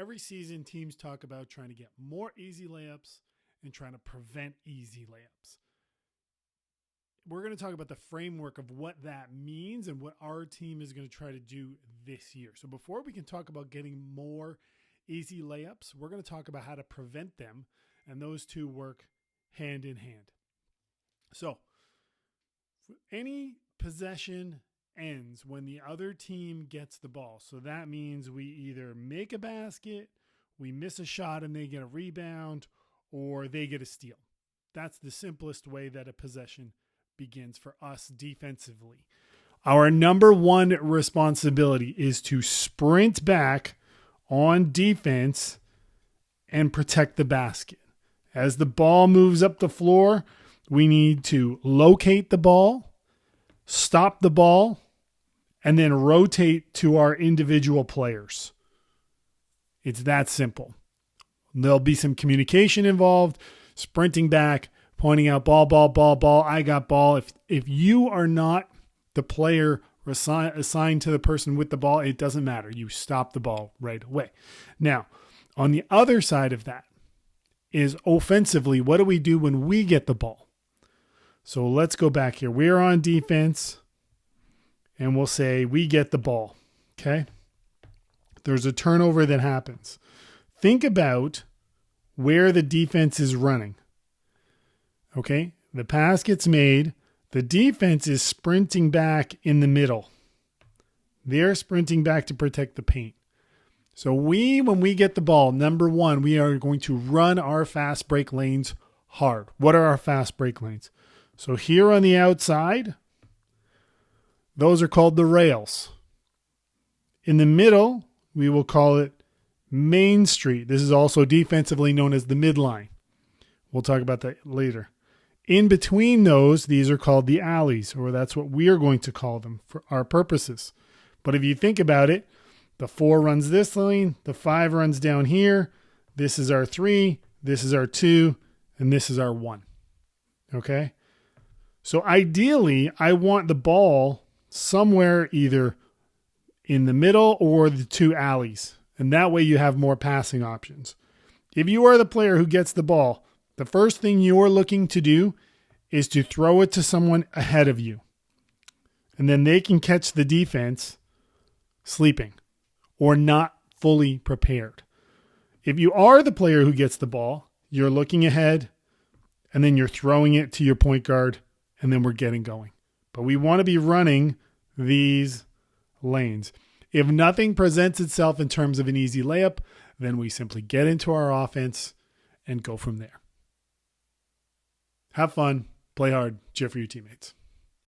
Every season, teams talk about trying to get more easy layups and trying to prevent easy layups. We're going to talk about the framework of what that means and what our team is going to try to do this year. So before we can talk about getting more easy layups, we're going to talk about how to prevent them, and those two work hand in hand. So any possession ends when the other team gets the ball. So that means we either make a basket, we miss a shot and they get a rebound, or they get a steal. That's the simplest way that a possession begins for us defensively. Our number one responsibility is to sprint back on defense and protect the basket. As the ball moves up the floor, we need to locate the ball, stop the ball, and then rotate to our individual players. It's that simple. There'll be some communication involved, sprinting back, pointing out ball, I got ball. If you are not the player assigned to the person with the ball, it doesn't matter. You stop the ball right away. Now, on the other side of that is offensively, what do we do when we get the ball? So let's go back here. We're on defense, and we'll say we get the ball, okay? There's a turnover that happens. Think about where the defense is running. Okay, the pass gets made. The defense is sprinting back in the middle. They're sprinting back to protect the paint. So when we get the ball, number one, we are going to run our fast break lanes hard. What are our fast break lanes? So here on the outside, those are called the rails. In the middle, we will call it Main Street. This is also defensively known as the midline. We'll talk about that later. In between those, these are called the alleys, or that's what we are going to call them for our purposes. But if you think about it, the 4 runs this lane, the 5 runs down here, this is our 3, this is our 2, and this is our 1. Okay? So ideally, I want the ball somewhere either in the middle or the 2 alleys. And that way you have more passing options. If you are the player who gets the ball, the first thing you're looking to do is to throw it to someone ahead of you. And then they can catch the defense sleeping or not fully prepared. If you are the player who gets the ball, you're looking ahead and then you're throwing it to your point guard and then we're getting going. But we want to be running these lanes. If nothing presents itself in terms of an easy layup, then we simply get into our offense and go from there. Have fun, play hard, cheer for your teammates.